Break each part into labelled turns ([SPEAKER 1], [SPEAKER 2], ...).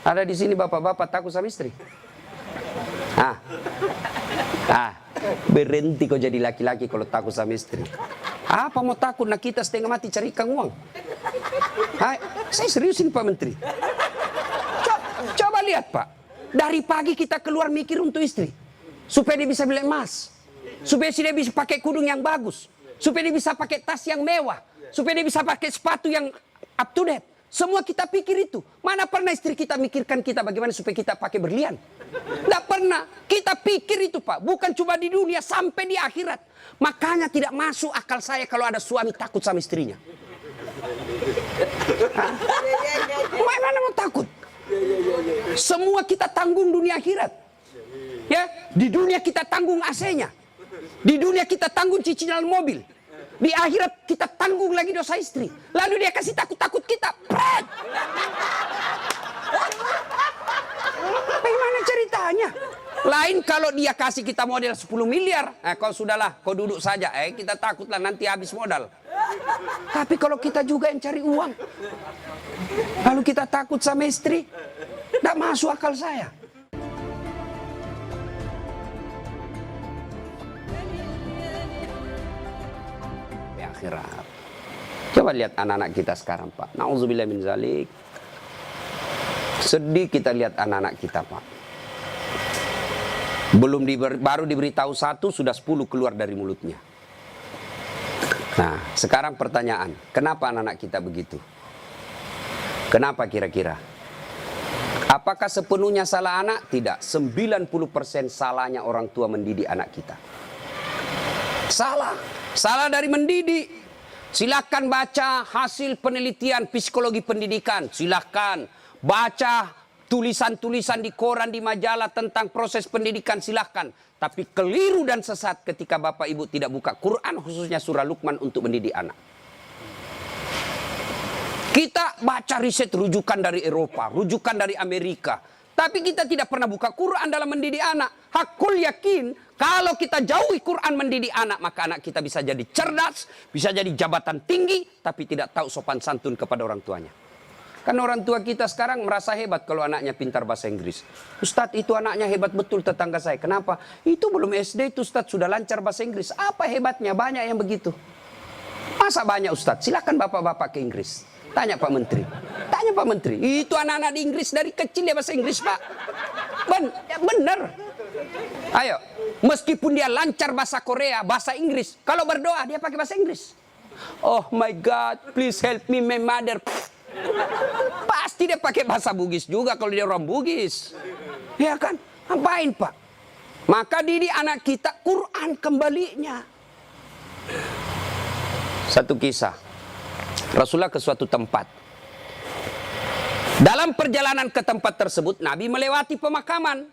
[SPEAKER 1] Ada di sini bapak-bapak takut sama istri? Berhenti kau jadi laki-laki kalau takut sama istri. Apa mau takut? Nah kita setengah mati cari ikan uang. Saya seriusin Pak Menteri. Coba lihat Pak. Dari pagi kita keluar mikir untuk istri. Supaya dia bisa beli emas. Supaya dia bisa pakai kudung yang bagus. Supaya dia bisa pakai tas yang mewah. Supaya dia bisa pakai sepatu yang up to date. Semua kita pikir itu. Mana pernah istri kita mikirkan kita bagaimana supaya kita pakai berlian? Tidak pernah. Kita pikir itu Pak. Bukan cuma di dunia, sampai di akhirat. Makanya tidak masuk akal saya kalau ada suami takut sama istrinya. Mana mau takut? Semua kita tanggung dunia akhirat. Ya, di dunia kita tanggung AC-nya. Di dunia kita tanggung cicilan mobil. Di akhirat kita tanggung lagi dosa istri. Lalu dia kasih takut-takut kita. Pret! Bagaimana ceritanya? Lain kalau dia kasih kita modal 10 miliar. Kau sudahlah, kau duduk saja. Kita takutlah nanti habis modal. Tapi kalau kita juga yang cari uang. Lalu kita takut sama istri. Tidak masuk akal saya. Akhirat. Coba lihat anak-anak kita sekarang Pak. Nauzubillah min zalik. Sedih kita lihat anak-anak kita Pak. Baru diberitahu satu, sudah 10 keluar dari mulutnya. Nah, sekarang pertanyaan, kenapa anak-anak kita begitu? Kenapa kira-kira? Apakah sepenuhnya salah anak? Tidak. 90% salahnya orang tua mendidik anak kita. Salah dari mendidik. Silakan baca hasil penelitian psikologi pendidikan. Silakan baca tulisan-tulisan di koran, di majalah tentang proses pendidikan. Silakan. Tapi keliru dan sesat ketika Bapak Ibu tidak buka Quran, khususnya surah Luqman untuk mendidik anak. Kita baca riset rujukan dari Eropa, rujukan dari Amerika. Tapi kita tidak pernah buka Quran dalam mendidik anak. Hakul yakin, kalau kita jauhi Quran mendidik anak, maka anak kita bisa jadi cerdas, bisa jadi jabatan tinggi, tapi tidak tahu sopan santun kepada orang tuanya. Kan orang tua kita sekarang merasa hebat kalau anaknya pintar bahasa Inggris. Ustadz, itu anaknya hebat betul tetangga saya. Kenapa? Itu belum SD itu Ustadz sudah lancar bahasa Inggris. Apa hebatnya? Banyak yang begitu. Masa banyak Ustadz? Silakan bapak-bapak ke Inggris. Tanya Pak Menteri. Tanya Pak Menteri. Itu anak-anak di Inggris dari kecil dia bahasa Inggris Pak. Bener. Ayo. Meskipun dia lancar bahasa Korea, bahasa Inggris. Kalau berdoa dia pakai bahasa Inggris. Oh my God, please help me my mother. Pasti dia pakai bahasa Bugis juga kalau dia orang Bugis. Ya kan? Ngapain Pak? Maka didik anak kita Quran kembalinya. Satu kisah. Rasulullah ke suatu tempat. Dalam perjalanan ke tempat tersebut, Nabi melewati pemakaman.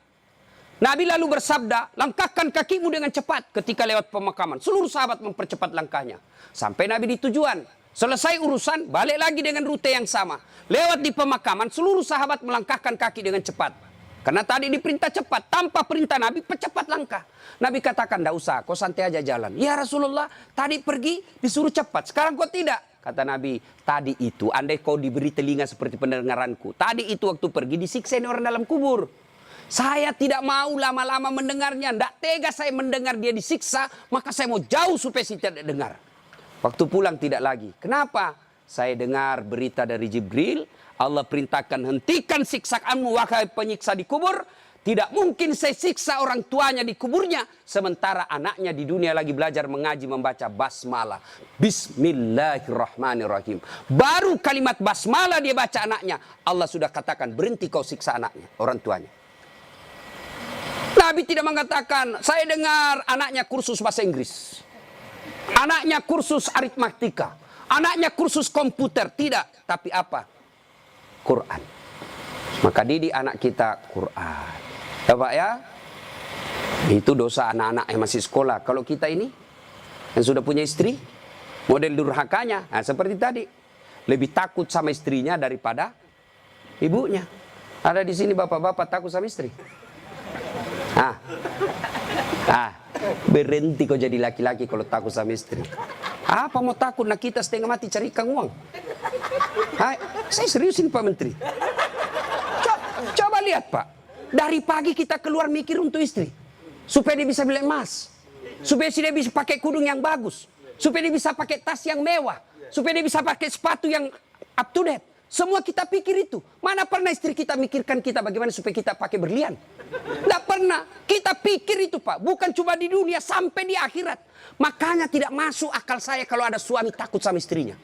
[SPEAKER 1] Nabi lalu bersabda, langkahkan kakimu dengan cepat ketika lewat pemakaman. Seluruh sahabat mempercepat langkahnya. Sampai Nabi di tujuan. Selesai urusan, balik lagi dengan rute yang sama. Lewat di pemakaman, seluruh sahabat melangkahkan kaki dengan cepat. Karena tadi diperintah cepat, tanpa perintah Nabi, percepat langkah. Nabi katakan, tidak usah, kau santai aja jalan. Ya Rasulullah, tadi pergi disuruh cepat, sekarang kau tidak. Kata Nabi, tadi itu andai kau diberi telinga seperti pendengaranku. Tadi itu waktu pergi disiksa orang dalam kubur. Saya tidak mau lama-lama mendengarnya. Tidak tega saya mendengar dia disiksa. Maka saya mau jauh supaya saya tidak dengar. Waktu pulang tidak lagi. Kenapa? Saya dengar berita dari Jibril. Allah perintahkan hentikan siksaanmu wahai penyiksa di kubur. Tidak mungkin saya siksa orang tuanya di kuburnya. Sementara anaknya di dunia lagi belajar mengaji membaca basmalah. Bismillahirrahmanirrahim. Baru kalimat basmalah dia baca anaknya. Allah sudah katakan berhenti kau siksa anaknya, orang tuanya. Nabi tidak mengatakan saya dengar anaknya kursus bahasa Inggris. Anaknya kursus aritmatika. Anaknya kursus komputer. Tidak. Tapi apa? Quran. Maka didik anak kita Quran. Ya Pak ya, itu dosa anak-anak yang masih sekolah. Kalau kita ini yang sudah punya istri, model durhakanya, nah seperti tadi, lebih takut sama istrinya daripada ibunya. Ada di sini bapak-bapak takut sama istri. Berhenti kau jadi laki-laki kalau takut sama istri. Apa mau takut? Nah kita setengah mati cari ikan uang. Saya seriusin Pak Menteri. lihat Pak, dari pagi kita keluar mikir untuk istri. Supaya dia bisa beli emas. Supaya dia bisa pakai kudung yang bagus. Supaya dia bisa pakai tas yang mewah. Supaya dia bisa pakai sepatu yang up to date. Semua kita pikir itu. Mana pernah istri kita mikirkan kita bagaimana supaya kita pakai berlian? Tidak pernah. Kita pikir itu Pak. Bukan cuma di dunia, sampai di akhirat. Makanya tidak masuk akal saya kalau ada suami takut sama istrinya.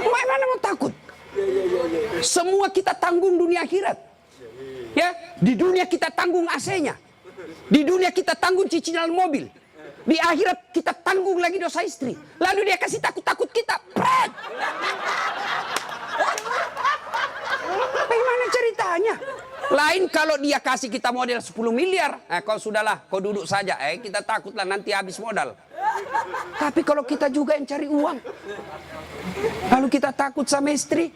[SPEAKER 1] Mana mau takut? Semua kita tanggung dunia akhirat. Ya, di dunia kita tanggung AC-nya. Di dunia kita tanggung cicilan mobil. Di akhirat kita tanggung lagi dosa istri. Lalu dia kasih takut-takut kita. Pret! Bagaimana ceritanya? Lain kalau dia kasih kita modal 10 miliar. Kau sudahlah, kau duduk saja. Kita takutlah nanti habis modal. Tapi kalau kita juga yang cari uang. Lalu kita takut sama istri.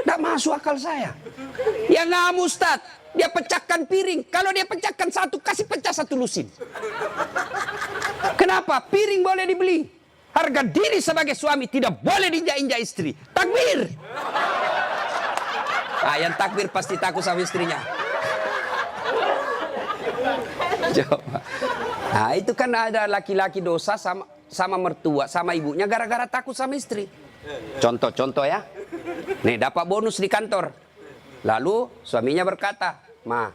[SPEAKER 1] Tidak masuk akal saya. Ya nggak Ustaz. Dia pecahkan piring. Kalau dia pecahkan satu, kasih pecah satu lusin. Kenapa? Piring boleh dibeli. Harga diri sebagai suami tidak boleh diinjak-injak istri. Takbir. Yang takbir pasti takut sama istrinya. Coba. Itu kan ada laki-laki dosa sama mertua, sama ibunya gara-gara takut sama istri. Contoh ya. Nih dapat bonus di kantor. Lalu suaminya berkata, "Ma,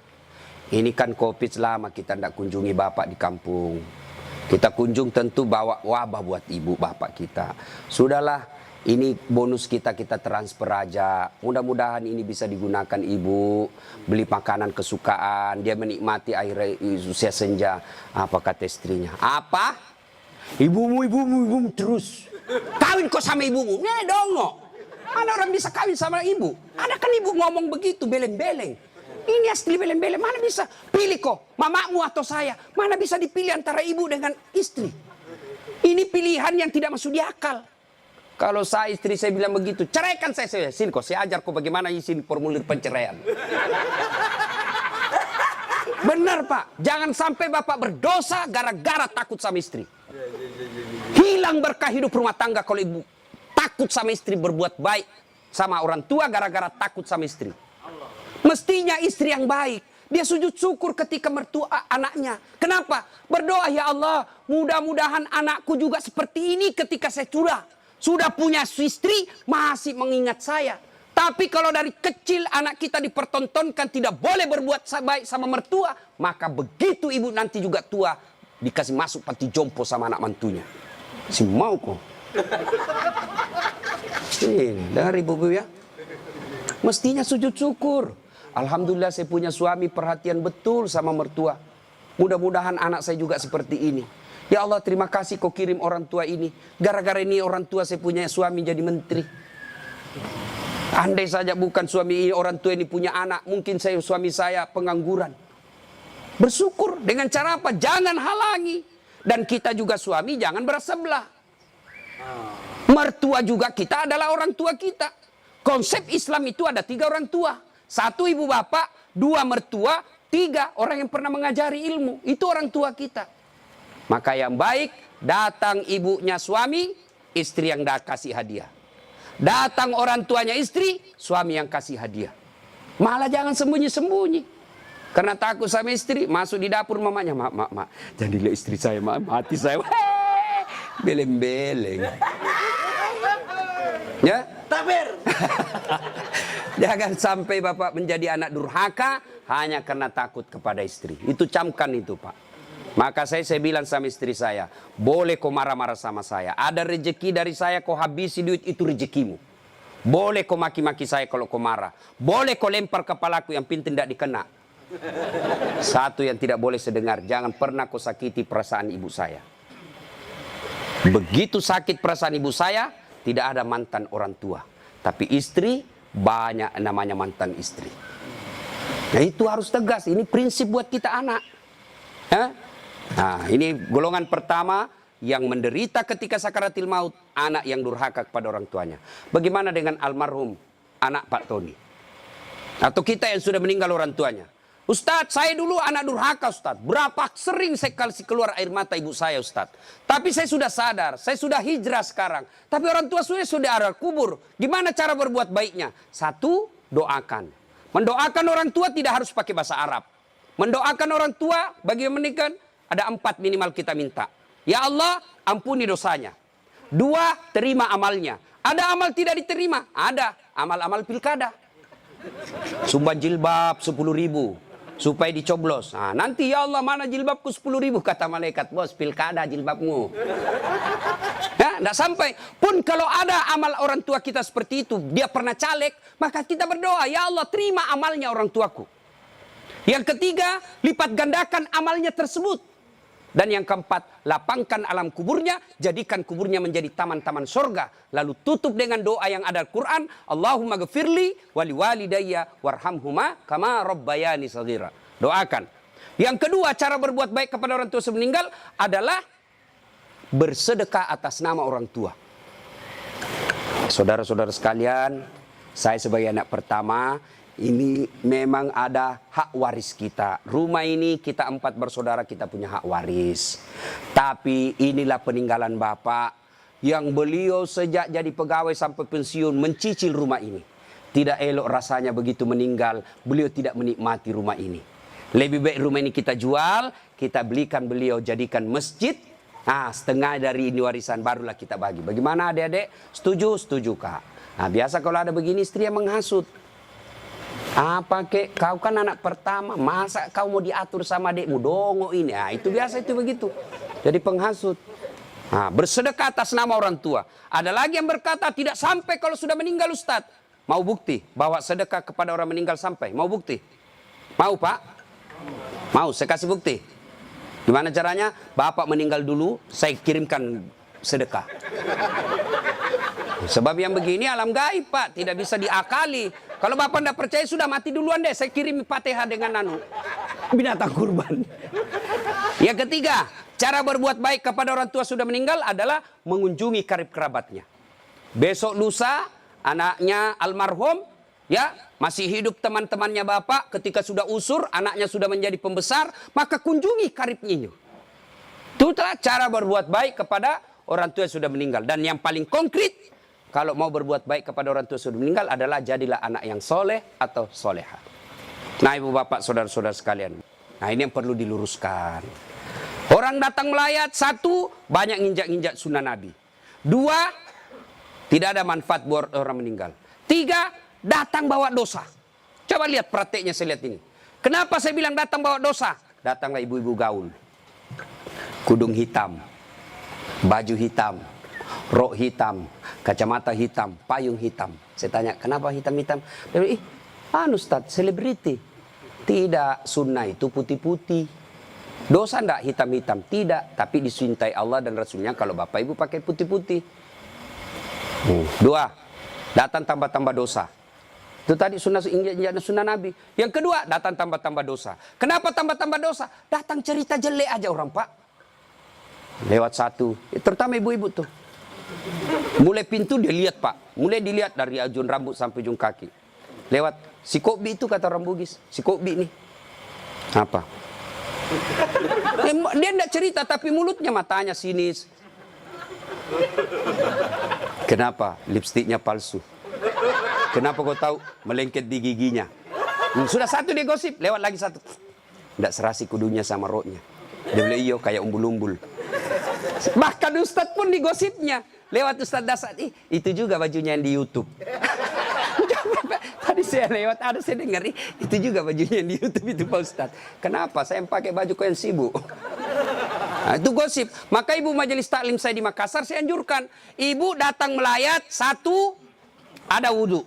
[SPEAKER 1] ini kan COVID lama kita tidak kunjungi bapak di kampung. Kita kunjung tentu bawa wabah buat ibu bapak kita. Sudahlah, ini bonus kita transfer aja. Mudah-mudahan ini bisa digunakan ibu. Beli makanan kesukaan. Dia menikmati akhir usia senja." Apa kata istrinya? "Apa? Ibumu terus. Kawin kok sama ibumu? Nih dongok. Mana orang bisa kawin sama ibu? Ada kan ibu ngomong begitu, beleng-beleng. Ini asli beleng-beleng. Mana bisa pilih kok, mamamu atau saya? Mana bisa dipilih antara ibu dengan istri? Ini pilihan yang tidak masuk di akal. Kalau saya istri saya bilang begitu, ceraikan saya. Sini kok, saya ajar kok bagaimana isi formulir penceraian. Benar Pak, jangan sampai bapak berdosa gara-gara takut sama istri. Hilang berkah hidup rumah tangga kalau ibu takut sama istri berbuat baik sama orang tua gara-gara takut sama istri. Mestinya istri yang baik. Dia sujud syukur ketika mertua anaknya. Kenapa? Berdoa, "Ya Allah, mudah-mudahan anakku juga seperti ini ketika saya sudah punya istri, masih mengingat saya." Tapi kalau dari kecil anak kita dipertontonkan tidak boleh berbuat baik sama mertua, maka begitu ibu nanti juga tua, dikasih masuk panti jompo sama anak mantunya. Si mau kok. Dengar ibu-ibu ya. Mestinya sujud syukur. Alhamdulillah saya punya suami perhatian betul sama mertua. Mudah-mudahan anak saya juga seperti ini. Ya Allah, terima kasih kau kirim orang tua ini. Gara-gara ini orang tua saya punya suami jadi menteri. Andai saja bukan suami ini, orang tua ini punya anak, mungkin suami saya pengangguran. Bersyukur dengan cara apa? Jangan halangi. Dan kita juga suami jangan bersebelah. Mertua juga kita adalah orang tua kita. Konsep Islam itu ada 3 orang tua. 1 ibu bapak, 2 mertua, 3 orang yang pernah mengajari ilmu. Itu orang tua kita. Maka yang baik, datang ibunya suami, istri yang kasih hadiah. Datang orang tuanya istri, suami yang kasih hadiah. Malah jangan sembunyi-sembunyi. Karena takut sama istri, masuk di dapur mamanya. Mak. Jangan dilihat istri saya, mati saya. Beleng-beleng. Ya?
[SPEAKER 2] Takbir.
[SPEAKER 1] Jangan sampai bapak menjadi anak durhaka hanya karena takut kepada istri. Itu camkan itu Pak. Maka saya bilang sama istri saya, boleh kau marah-marah sama saya. Ada rezeki dari saya, kau habisi duit, itu rezekimu. Boleh kau maki-maki saya kalau kau marah. Boleh kau lempar kepalaku, yang penting tidak dikena. Satu yang tidak boleh sedengar, jangan pernah kau sakiti perasaan ibu saya. Begitu sakit perasaan ibu saya, tidak ada mantan orang tua. Tapi istri, banyak namanya mantan istri. Nah itu harus tegas, ini prinsip buat kita anak. Nah ini golongan pertama yang menderita ketika sakaratil maut, anak yang durhaka kepada orang tuanya. Bagaimana dengan almarhum anak Pak Tony? Atau kita yang sudah meninggal orang tuanya? Ustadz, saya dulu anak durhaka Ustadz. Berapa sering saya kasih keluar air mata ibu saya Ustadz. Tapi saya sudah sadar, saya sudah hijrah sekarang. Tapi orang tua sudah ada kubur. Gimana cara berbuat baiknya? 1, doakan. Mendoakan orang tua tidak harus pakai bahasa Arab. Mendoakan orang tua bagi yang menikah ada 4 minimal kita minta. Ya Allah, ampuni dosanya. 2, terima amalnya. Ada amal tidak diterima? Ada. Amal-amal pilkada. Sumbang jilbab 10.000 supaya dicoblos. Nah, nanti ya Allah mana jilbabku 10.000 kata malaikat, bos pilkada jilbabmu. Ya, tidak sampai. Pun kalau ada amal orang tua kita seperti itu, dia pernah caleg, maka kita berdoa, ya Allah terima amalnya orang tuaku. Yang ketiga, lipat gandakan amalnya tersebut. Dan yang keempat, lapangkan alam kuburnya, jadikan kuburnya menjadi taman-taman surga. Lalu tutup dengan doa yang ada Al-Quran, Allahumma gfirli wali walidayya warhamhuma kama rabbayani saghira. Doakan. Yang kedua, cara berbuat baik kepada orang tua sebelum meninggal adalah bersedekah atas nama orang tua. Saudara-saudara sekalian, saya sebagai anak pertama, ini memang ada hak waris kita. Rumah ini kita 4 bersaudara, kita punya hak waris. Tapi inilah peninggalan Bapak yang beliau sejak jadi pegawai sampai pensiun mencicil rumah ini. Tidak elok rasanya begitu meninggal, beliau tidak menikmati rumah ini. Lebih baik rumah ini kita jual, kita belikan beliau jadikan masjid. Nah, setengah dari ini warisan barulah kita bagi. Bagaimana adik-adik? Setuju? Setuju, Kak. Nah, biasa kalau ada begini istri yang menghasut. Apa kek, kau kan anak pertama, masa kau mau diatur sama adikmu, dongo ini. Nah, itu biasa itu begitu. Jadi penghasut. Nah, bersedekah atas nama orang tua. Ada lagi yang berkata tidak sampai kalau sudah meninggal Ustaz. Mau bukti bahwa sedekah kepada orang meninggal sampai? Mau bukti? Mau Pak? Mau, saya kasih bukti. Gimana caranya? Bapak meninggal dulu, saya kirimkan sedekah. Sebab yang begini alam gaib Pak, tidak bisa diakali. Kalau Bapak tidak percaya sudah mati duluan deh, saya kirim Fatihah dengan binatang kurban. Yang ketiga, cara berbuat baik kepada orang tua sudah meninggal adalah mengunjungi karib kerabatnya. Besok lusa anaknya almarhum ya masih hidup, teman-temannya Bapak ketika sudah usur, anaknya sudah menjadi pembesar, maka kunjungi karibnya. Itulah cara berbuat baik kepada orang tua yang sudah meninggal. Dan yang paling konkret, kalau mau berbuat baik kepada orang tua sudah meninggal adalah jadilah anak yang soleh atau soleha. Nah ibu bapak saudara-saudara sekalian. Nah ini yang perlu diluruskan. Orang datang melayat, 1, banyak nginjak-nginjak sunnah Nabi. 2, tidak ada manfaat buat orang meninggal. 3, datang bawa dosa. Coba lihat prakteknya saya lihat ini. Kenapa saya bilang datang bawa dosa? Datanglah ibu-ibu gaul. Kudung hitam, baju hitam, rok hitam, kacamata hitam, payung hitam. Saya tanya, kenapa hitam-hitam? Dia bilang, Ustaz, selebriti. Tidak, sunnah itu putih-putih. Dosa enggak hitam-hitam? Tidak, tapi dicintai Allah dan Rasulnya kalau bapak ibu pakai putih-putih. 2, datang tambah-tambah dosa. Itu tadi sunnah Nabi. Yang kedua, datang tambah-tambah dosa. Kenapa tambah-tambah dosa? Datang cerita jelek aja orang Pak. Lewat 1, terutama ibu-ibu tuh. Mulai pintu dia lihat Pak, mulai dilihat dari ujung rambut sampai ujung kaki. Lewat si Kobi itu kata orang Bugis, si Kobi nih. Apa? Dia tidak cerita tapi mulutnya matanya sinis. Kenapa? Lipstiknya palsu. Kenapa kau tahu? Melengket di giginya. Sudah 1 dia gosip, lewat lagi 1. Tidak serasi kudunya sama roknya. Dia bilang iyo kayak umbul-umbul. Bahkan Ustadz pun digosipnya. Lewat Ustadz Dasar, itu juga bajunya yang di YouTube. Tadi saya lewat, ada saya dengar, itu juga bajunya yang di YouTube itu Pak Ustadz. Kenapa? Saya pakai baju kau yang sibuk. Nah, itu gosip. Maka ibu majelis taklim saya di Makassar, saya anjurkan. Ibu datang melayat, 1, ada wudhu.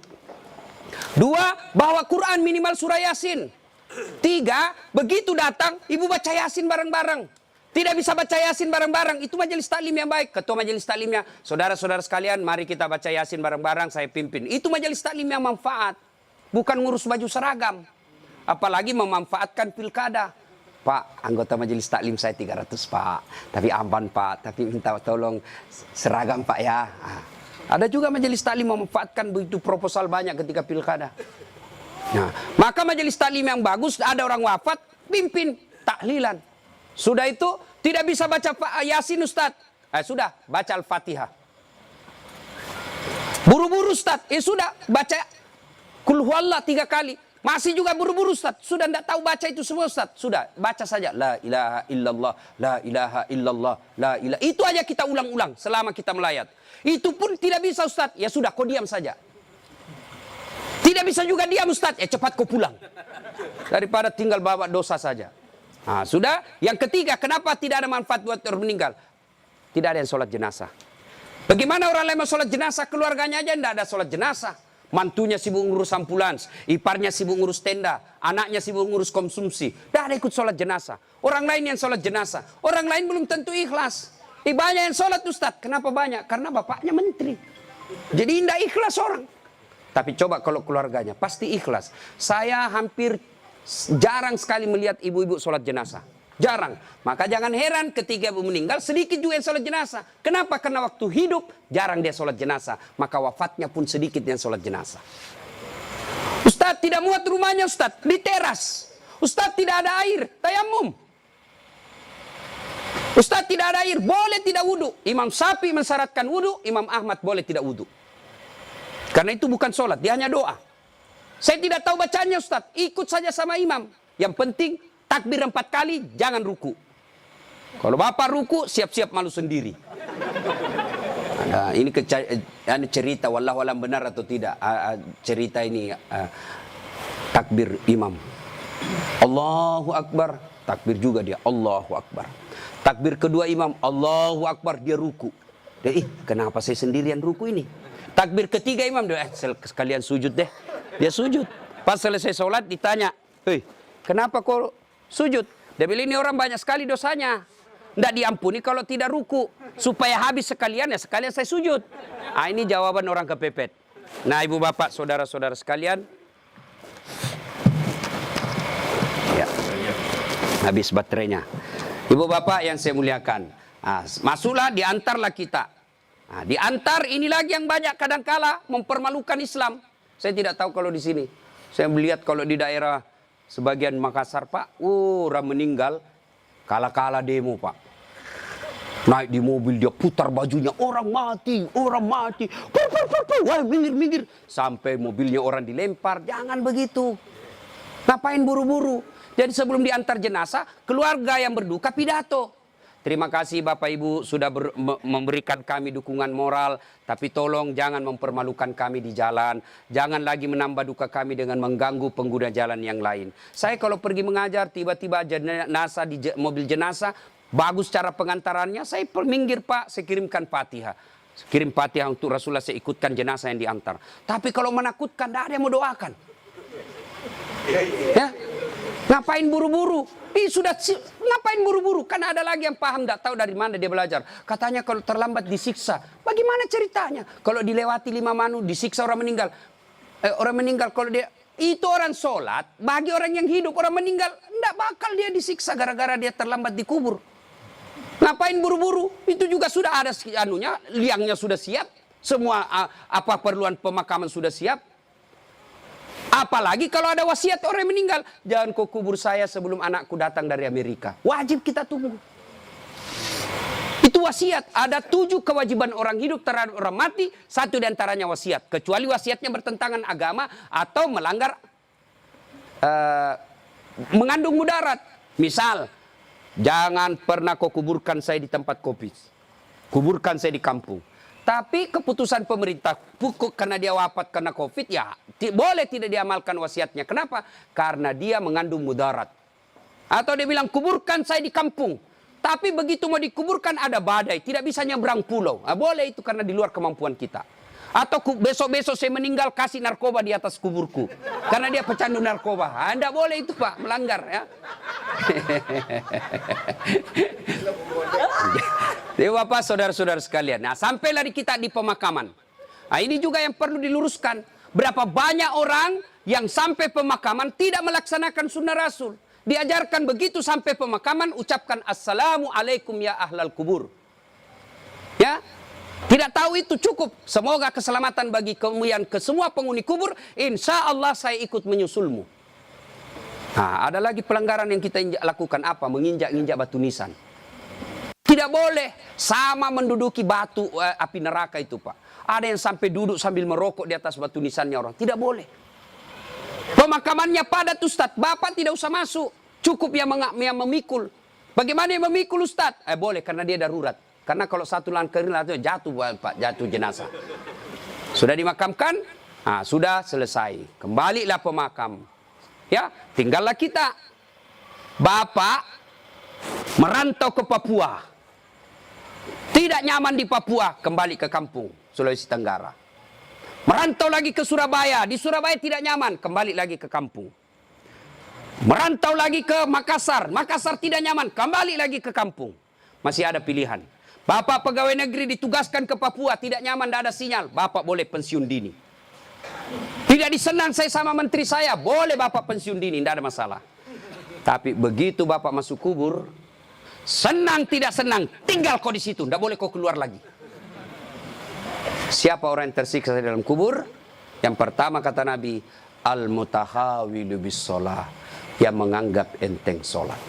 [SPEAKER 1] 2, bawa Quran minimal surah Yasin. 3, begitu datang, ibu baca Yasin bareng-bareng. Tidak bisa baca Yasin bareng-bareng, itu majelis taklim yang baik. Ketua majelis taklimnya, saudara-saudara sekalian, mari kita baca Yasin bareng-bareng, saya pimpin. Itu majelis taklim yang manfaat. Bukan ngurus baju seragam. Apalagi memanfaatkan pilkada. Pak, anggota majelis taklim saya 300 Pak. Tapi aman Pak, tapi minta tolong seragam Pak ya. Ada juga majelis taklim memanfaatkan begitu proposal banyak ketika pilkada. Nah, maka majelis taklim yang bagus, ada orang wafat, pimpin tahlilan. Sudah itu tidak bisa baca Yasin Ustaz. Sudah baca Al-Fatihah. Buru-buru Ustaz. Sudah baca Qul Qul huwallah 3 kali. Masih juga buru-buru Ustaz. Sudah tidak tahu baca itu semua Ustaz. Sudah, baca saja. La ilaha illallah, la ilaha illallah, la ilaha. Itu aja kita ulang-ulang selama kita melayat. Itu pun tidak bisa Ustaz. Ya sudah, kau diam saja. Tidak bisa juga diam Ustaz. Ya cepat kau pulang. Daripada tinggal bawa dosa saja. Nah, sudah. Yang ketiga, kenapa tidak ada manfaat buat orang meninggal? Tidak ada yang sholat jenazah. Bagaimana orang lain mau sholat jenazah? Keluarganya aja tidak ada sholat jenazah. Mantunya sibuk ngurus ambulans, iparnya sibuk ngurus tenda, anaknya sibuk ngurus konsumsi. Tidak ada ikut sholat jenazah. Orang lain yang sholat jenazah. Orang lain belum tentu ikhlas. Banyak yang sholat Ustaz. Kenapa banyak? Karena bapaknya menteri. Jadi tidak ikhlas orang. Tapi coba kalau keluarganya, pasti ikhlas. Saya hampir jarang sekali melihat ibu-ibu sholat jenazah. Jarang. Maka jangan heran ketika ibu meninggal, sedikit juga yang sholat jenazah. Kenapa? Karena waktu hidup, jarang dia sholat jenazah. Maka wafatnya pun sedikit yang sholat jenazah. Ustaz tidak muat rumahnya Ustaz, di teras. Ustaz tidak ada air, tayamum. Ustaz tidak ada air, boleh tidak wudu. Imam Syafi'i mensyaratkan wudu, Imam Ahmad boleh tidak wudu. Karena itu bukan sholat, dia hanya doa. Saya tidak tahu bacanya Ustaz, ikut saja sama imam. Yang penting takbir 4 kali, jangan ruku. Kalau bapak ruku, siap-siap malu sendiri. Nah, ini cerita, wallahu alam benar atau tidak. Cerita ini takbir imam. Allahu Akbar, takbir juga dia. Allahu Akbar. Takbir kedua imam, Allahu Akbar, dia ruku. Dia, kenapa saya sendirian ruku ini? Takbir ketiga imam, dia sekalian sujud deh. Dia sujud. Pas selesai sholat ditanya, hei, kenapa kau sujud? Dia bilang ini orang banyak sekali dosanya. Tidak diampuni kalau tidak ruku. Supaya habis sekalian, ya sekalian saya sujud. Ini jawaban orang kepepet. Nah ibu bapak, saudara-saudara sekalian. Ya, habis baterainya. Ibu bapak yang saya muliakan. Masuklah, diantarlah kita. Diantar ini lagi yang banyak kadangkala mempermalukan Islam. Saya tidak tahu kalau di sini. Saya melihat kalau di daerah sebagian Makassar Pak, orang meninggal, kala-kala demo Pak. Naik di mobil dia putar bajunya, orang mati, wah minggir. Sampai mobilnya orang dilempar, jangan begitu. Ngapain buru-buru? Jadi sebelum diantar jenazah, keluarga yang berduka pidato. Terima kasih Bapak Ibu sudah memberikan kami dukungan moral. Tapi tolong jangan mempermalukan kami di jalan. Jangan lagi menambah duka kami dengan mengganggu pengguna jalan yang lain. Saya kalau pergi mengajar tiba-tiba jenazah di mobil jenazah. Bagus cara pengantarannya. Saya minggir Pak, saya kirimkan Fatihah. Kirim Fatihah untuk Rasulullah, saya ikutkan jenazah yang diantar. Tapi kalau menakutkan tidak ada yang mau doakan. Ya? Ngapain buru-buru? Ngapain buru-buru? Kan ada lagi yang paham, tidak tahu dari mana dia belajar. Katanya kalau terlambat disiksa. Bagaimana ceritanya? Kalau dilewati 5 manu, disiksa orang meninggal. Orang meninggal kalau dia... Itu orang sholat, bagi orang yang hidup, orang meninggal, tidak bakal dia disiksa gara-gara dia terlambat dikubur. Ngapain buru-buru? Itu juga sudah ada anunya, liangnya sudah siap. Semua apa perluan pemakaman sudah siap. Apalagi kalau ada wasiat orang yang meninggal. Jangan kau kubur saya sebelum anakku datang dari Amerika. Wajib kita tunggu. Itu wasiat. Ada 7 kewajiban orang hidup terhadap orang mati. 1 diantaranya wasiat. Kecuali wasiatnya bertentangan agama atau melanggar mengandung mudarat. Misal, jangan pernah kau kuburkan saya di tempat kopi. Kuburkan saya di kampung. Tapi keputusan pemerintah karena dia wafat karena COVID, ya boleh tidak diamalkan wasiatnya. Kenapa? Karena dia mengandung mudarat. Atau dia bilang kuburkan saya di kampung. Tapi begitu mau dikuburkan ada badai, tidak bisa nyebrang pulau. Boleh itu karena di luar kemampuan kita. Atau besok-besok saya meninggal kasih narkoba di atas kuburku. Karena dia pecandu narkoba. Tidak boleh itu Pak, melanggar ya. Jadi Bapak, saudara-saudara sekalian. Nah, sampailah kita di pemakaman. Nah, ini juga yang perlu diluruskan. Berapa banyak orang yang sampai pemakaman tidak melaksanakan sunnah Rasul. Diajarkan begitu sampai pemakaman, ucapkan Assalamualaikum ya ahlal kubur. Ya, tidak tahu itu cukup. Semoga keselamatan bagi kemuliaan ke semua penghuni kubur. Insya Allah saya ikut menyusulmu. Nah, ada lagi pelanggaran yang kita lakukan apa? Menginjak-injak batu nisan. Tidak boleh sama menduduki batu api neraka itu Pak. Ada yang sampai duduk sambil merokok di atas batu nisannya orang. Tidak boleh. Pemakamannya padat Ustadz, bapak tidak usah masuk. Cukup yang memikul. Bagaimana yang memikul Ustadz? Boleh karena dia darurat. Karena kalau satu langkah jatuh Pak, jatuh jenazah. Sudah dimakamkan? Sudah selesai. Kembalilah pemakam. Ya, tinggallah kita. Bapak merantau ke Papua. Tidak nyaman di Papua, kembali ke kampung, Sulawesi Tenggara. Merantau lagi ke Surabaya, di Surabaya tidak nyaman, kembali lagi ke kampung. Merantau lagi ke Makassar, Makassar tidak nyaman, kembali lagi ke kampung. Masih ada pilihan. Bapak pegawai negeri ditugaskan ke Papua, tidak nyaman, tidak ada sinyal, Bapak boleh pensiun dini. Tidak disenang saya sama menteri saya, boleh Bapak pensiun dini, tidak ada masalah. Tapi begitu Bapak masuk kubur, senang tidak senang, tinggal kau di situ, tidak boleh kau keluar lagi. Siapa orang yang tersiksa di dalam kubur? Yang pertama kata Nabi, al-mutahawilu bis-sholah, yang menganggap enteng sholat.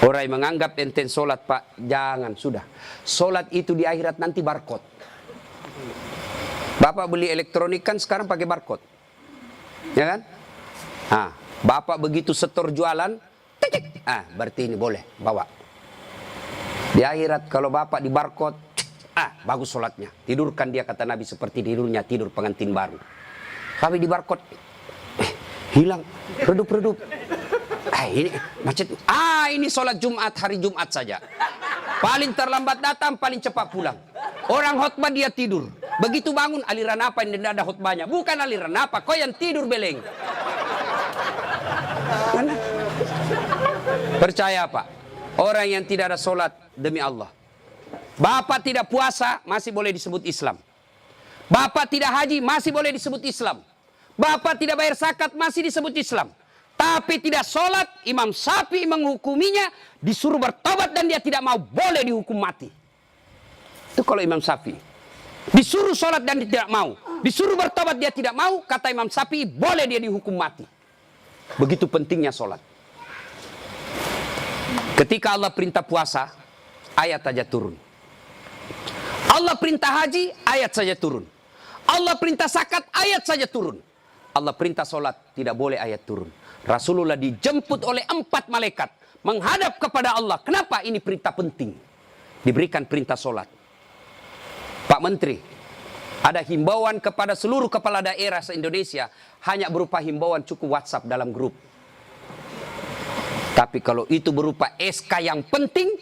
[SPEAKER 1] Orang yang menganggap enteng sholat, Pak, jangan, sudah. Sholat itu di akhirat nanti barcode. Bapak beli elektronik kan sekarang pakai barcode, ya kan? Bapak begitu setor jualan, berarti ini boleh bawa. Di akhirat kalau Bapak di barcode, bagus sholatnya. Tidurkan dia kata Nabi seperti tidurnya tidur pengantin baru. Tapi di barcode, hilang, redup-redup. Ini macet. Ini sholat Jumat, hari Jumat saja. Paling terlambat datang, paling cepat pulang. Orang khotbah dia tidur. Begitu bangun, aliran apa yang tidak ada khotbahnya? Bukan aliran apa, kau yang tidur beleng. Mana? Percaya Pak, orang yang tidak ada sholat demi Allah. Bapak tidak puasa, masih boleh disebut Islam. Bapak tidak haji, masih boleh disebut Islam. Bapak tidak bayar zakat, masih disebut Islam. Tapi tidak sholat, Imam Syafi'i menghukuminya, disuruh bertobat dan dia tidak mau, boleh dihukum mati. Itu kalau Imam Syafi'i. Disuruh sholat dan dia tidak mau. Disuruh bertobat dia tidak mau, kata Imam Syafi'i, boleh dia dihukum mati. Begitu pentingnya sholat. Ketika Allah perintah puasa, ayat saja turun. Allah perintah haji, ayat saja turun. Allah perintah zakat, ayat saja turun. Allah perintah sholat, tidak boleh ayat turun. Rasulullah dijemput oleh 4 malaikat menghadap kepada Allah. Kenapa ini perintah penting? Diberikan perintah sholat. Pak Menteri, ada himbauan kepada seluruh kepala daerah se-Indonesia, hanya berupa himbauan cukup WhatsApp dalam grup. Tapi kalau itu berupa SK yang penting,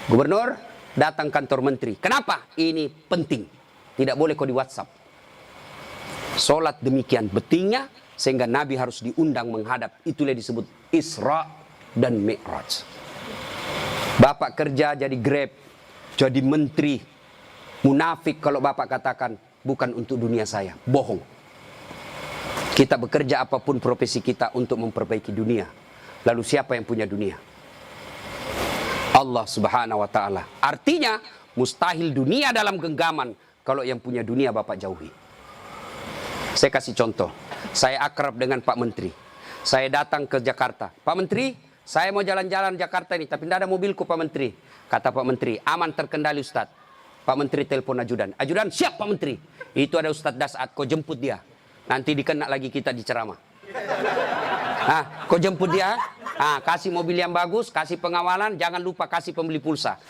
[SPEAKER 1] Gubernur datang kantor menteri. Kenapa? Ini penting. Tidak boleh kau di WhatsApp. Sholat demikian pentingnya, sehingga Nabi harus diundang menghadap. Itulah disebut Isra dan Mi'raj. Bapak kerja jadi Grab, jadi menteri. Munafik kalau Bapak katakan, bukan untuk dunia saya. Bohong. Kita bekerja apapun profesi kita untuk memperbaiki dunia. Lalu siapa yang punya dunia? Allah Subhanahu wa ta'ala. Artinya, mustahil dunia dalam genggaman kalau yang punya dunia Bapak jauhi. Saya kasih contoh. Saya akrab dengan Pak Menteri. Saya datang ke Jakarta. Pak Menteri, saya mau jalan-jalan Jakarta ini, tapi tidak ada mobilku Pak Menteri. Kata Pak Menteri, aman terkendali Ustadz. Pak Menteri telepon ajudan. Ajudan, siap Pak Menteri. Itu ada Ustadz Dasat, kau jemput dia. Nanti dikena lagi kita di ceramah. Kau jemput dia. Kasih mobil yang bagus, kasih pengawalan, jangan lupa kasih pembeli pulsa.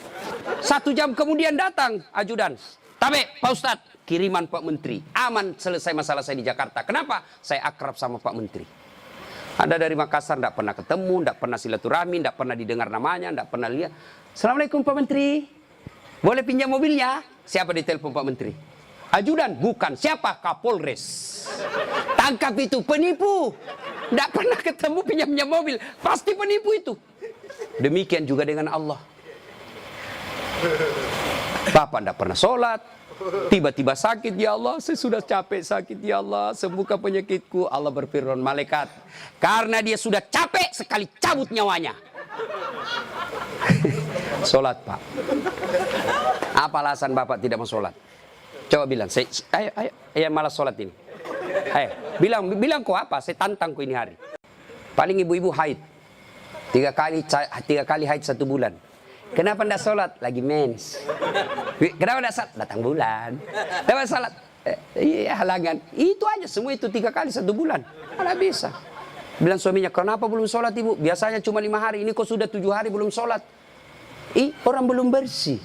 [SPEAKER 1] 1 jam kemudian datang ajudan. Tapi Pak Ustadz, kiriman Pak Menteri. Aman, selesai masalah saya di Jakarta. Kenapa? Saya akrab sama Pak Menteri. Anda dari Makassar tidak pernah ketemu, tidak pernah silaturahmi, tidak pernah didengar namanya, tidak pernah lihat. Assalamualaikum Pak Menteri. Boleh pinjam mobilnya? Siapa ditelepon Pak Menteri? Ajudan? Bukan. Siapa? Kapolres. Tangkap itu, penipu. Tidak pernah ketemu pinjam mobil. Pasti penipu itu. Demikian juga dengan Allah. Bapak tidak pernah sholat. Tiba-tiba sakit, ya Allah, saya sudah capek sakit, ya Allah, sembuhkan penyakitku. Allah berfirman, malaikat, karena dia sudah capek sekali cabut nyawanya. Sholat Pak. Apa alasan Bapak tidak mau sholat? Coba bilang, ayo malas sholat ini. Ayo, bilang kok apa? Saya tantang kok ini hari. Paling ibu-ibu haid. 3 kali haid 1 bulan. Kenapa tidak sholat? Lagi mens. Kenapa tidak sholat? Datang bulan. Kenapa sholat? Iya, halangan. Itu aja, semua itu 3 kali 1 bulan. Mana bisa. Bilang suaminya, kenapa belum sholat ibu? Biasanya cuma 5 hari, ini kok sudah 7 hari belum sholat. Orang belum bersih.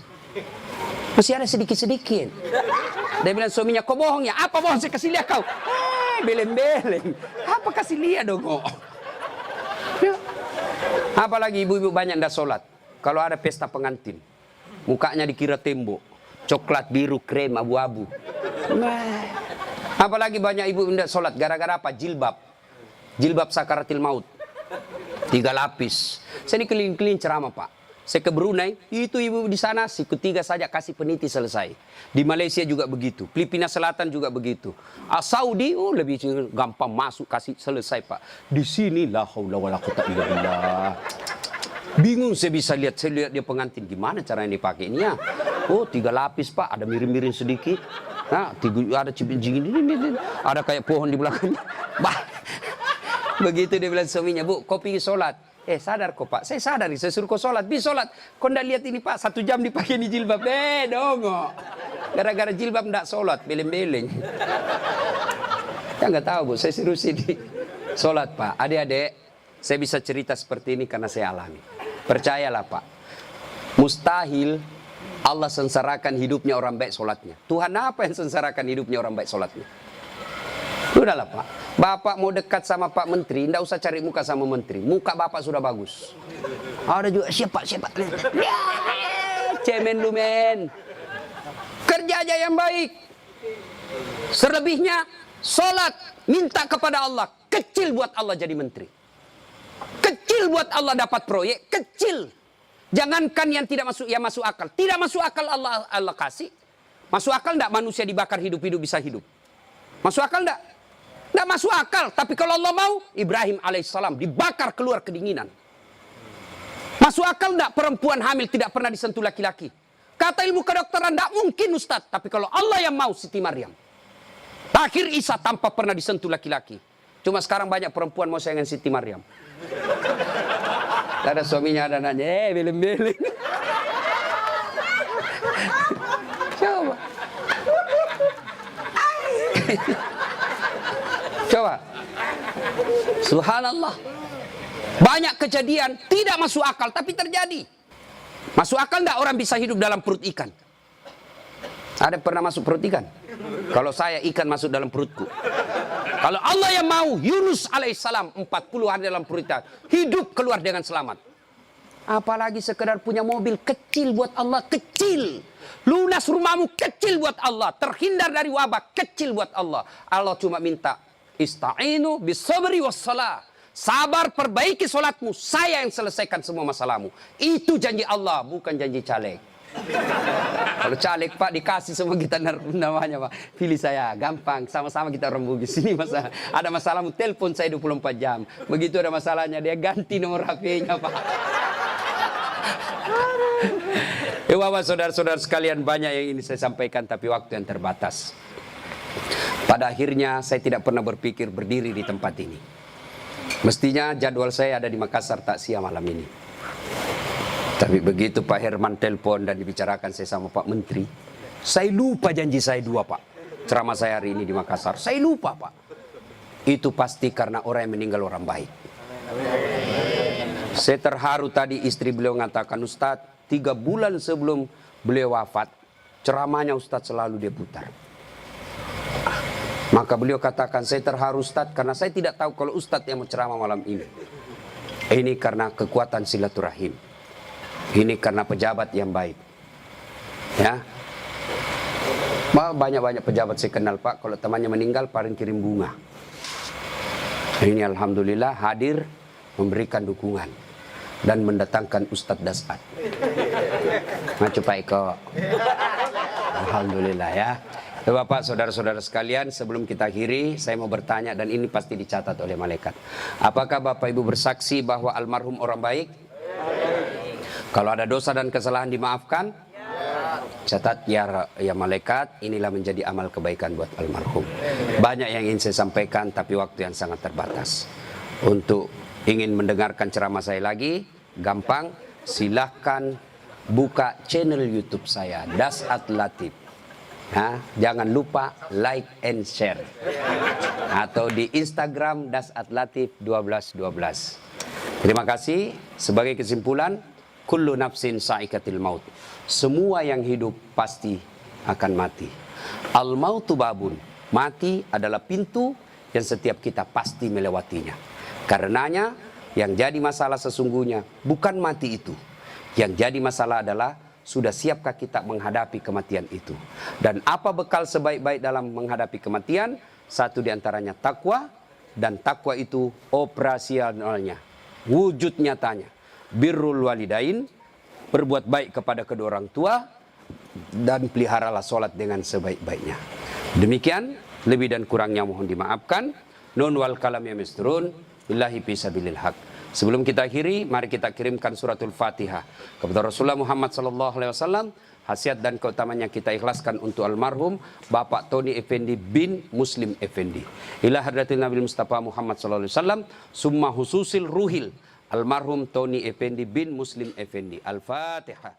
[SPEAKER 1] Masih ada sedikit-sedikit. Dia bilang suaminya, kok bohong ya? Apa bohong? Saya kasih lihat kau. Beleng-beleng. Apa kasih lihat dong kok? Ya. Apalagi ibu-ibu banyak ndak sholat. Kalau ada pesta pengantin, mukanya dikira tembok. Coklat, biru, krem, abu-abu. Nah. Apalagi banyak ibu ndak sholat. Gara-gara apa? Jilbab. Jilbab sakaratil maut. 3 lapis. Saya ini keliling-keliling ceramah Pak. Saya ke Brunei, itu ibu di sana siku 3 saja kasih peniti selesai. Di Malaysia juga begitu, Filipina Selatan juga begitu. Saudi lebih gampang masuk kasih selesai Pak. Di sini la haula wala quwata illa billah. Bingung saya bisa lihat, dia pengantin gimana caranya dipakai ini ya. 3 lapis Pak, ada miring-miring sedikit. Nah, ada cipin-cipin ini, ada kayak pohon di belakang. Begitu dia bilang suaminya, Bu, kau pergi sholat. Sadar kok Pak, saya sadar, saya suruh kau sholat, bis sholat. Kau ndak lihat ini Pak, 1 jam dipakai ini jilbab. Dongo. Gara-gara jilbab ndak sholat, beleng-beleng. Ya nggak tahu Bu, saya suruh sini sholat Pak. Adik-adik, saya bisa cerita seperti ini karena saya alami. Percayalah Pak, mustahil Allah sengsarakan hidupnya orang baik sholatnya. Tuhan apa yang sengsarakan hidupnya orang baik sholatnya? Udahlah Pak, Bapak mau dekat sama Pak Menteri, ndak usah cari muka sama Menteri. Muka Bapak sudah bagus. Ada juga siapa? Ya, cemen lu men. Kerja aja yang baik. Selebihnya sholat, minta kepada Allah. Kecil buat Allah jadi menteri. Kecil buat Allah dapat proyek, kecil. Jangankan yang tidak masuk, yang masuk akal. Tidak masuk akal Allah kasih. Masuk akal ndak manusia dibakar hidup-hidup bisa hidup? Masuk akal ndak? Nggak masuk akal, tapi kalau Allah mau, Ibrahim alaihissalam dibakar keluar kedinginan. Masuk akal nggak perempuan hamil tidak pernah disentuh laki-laki? Kata ilmu kedokteran, nggak mungkin Ustaz, tapi kalau Allah yang mau, Siti Maryam. Akhir Isa tanpa pernah disentuh laki-laki. Cuma sekarang banyak perempuan mau sayangan Siti Maryam. Ada suaminya ada nanya, beleng-beleng. Coba. Coba. Subhanallah. Banyak kejadian tidak masuk akal tapi terjadi. Masuk akal enggak orang bisa hidup dalam perut ikan? Ada pernah masuk perut ikan? Kalau saya ikan masuk dalam perutku. Kalau Allah yang mau, Yunus alaihissalam 40 hari dalam perut ikan, hidup keluar dengan selamat. Apalagi sekedar punya mobil kecil buat Allah, kecil. Lunas rumahmu kecil buat Allah, terhindar dari wabah kecil buat Allah. Allah cuma minta ista'inu bisabri wassalah. Sabar, perbaiki solatmu, saya yang selesaikan semua masalahmu. Itu janji Allah, bukan janji caleg. Kalau caleg Pak dikasih semua kita namanya Pak, pilih saya, gampang, sama-sama kita orang Bugis. Ini masalah, ada masalahmu telepon saya 24 jam. Begitu ada masalahnya dia ganti nomor HP-nya Pak. Bapak saudara-saudara sekalian, banyak yang ini saya sampaikan tapi waktu yang terbatas. Pada akhirnya saya tidak pernah berpikir berdiri di tempat ini. Mestinya jadwal saya ada di Makassar takziah malam ini. Tapi begitu Pak Herman telepon dan dibicarakan saya sama Pak Menteri, saya lupa janji saya 2 Pak. Ceramah saya hari ini di Makassar, saya lupa Pak. Itu pasti karena orang yang meninggal orang baik. Saya terharu tadi istri beliau mengatakan, Ustadz, 3 bulan sebelum beliau wafat, ceramahnya Ustadz selalu dia putar. Maka beliau katakan, saya terharu Ustadz karena saya tidak tahu kalau Ustadz yang mau ceramah malam ini. Ini karena kekuatan silaturahim. Ini karena pejabat yang baik. Ya. Banyak-banyak pejabat saya kenal Pak, kalau temannya meninggal paling kirim bunga. Ini alhamdulillah hadir memberikan dukungan dan mendatangkan Ustadz Dasat. Maju Pak Eko. Alhamdulillah ya. Bapak, saudara-saudara sekalian, sebelum kita akhiri, saya mau bertanya dan ini pasti dicatat oleh malaikat. Apakah Bapak Ibu bersaksi bahwa almarhum orang baik? Kalau ada dosa dan kesalahan dimaafkan? Catat ya malaikat, inilah menjadi amal kebaikan buat almarhum. Banyak yang ingin saya sampaikan tapi waktu yang sangat terbatas. Untuk ingin mendengarkan ceramah saya lagi, gampang, silahkan buka channel YouTube saya, Dasat Latif. Jangan lupa like and share. Atau di Instagram @latif 1212. Terima kasih. Sebagai kesimpulan, kullu nafsin sa'ikatil maut. Semua yang hidup pasti akan mati. Al mautu babun. Mati adalah pintu yang setiap kita pasti melewatinya. Karenanya yang jadi masalah sesungguhnya bukan mati itu. Yang jadi masalah adalah sudah siapkah kita menghadapi kematian itu. Dan apa bekal sebaik-baik dalam menghadapi kematian? Satu diantaranya takwa. Dan takwa itu operasionalnya, wujud nyatanya. Birrul walidain, berbuat baik kepada kedua orang tua. Dan peliharalah sholat dengan sebaik-baiknya. Demikian, lebih dan kurangnya mohon dimaafkan. Nun wal kalam ya misturun. Billahi fisabilil haq. Sebelum kita akhiri, mari kita kirimkan suratul Fatihah kepada Rasulullah Muhammad SAW. Khasiat dan keutamanya kita ikhlaskan untuk almarhum Bapak Tony Effendi bin Muslim Effendi. Ila hadratin Nabi Mustafa Muhammad SAW. Summa hususil ruhil almarhum Tony Effendi bin Muslim Effendi. Al-Fatihah.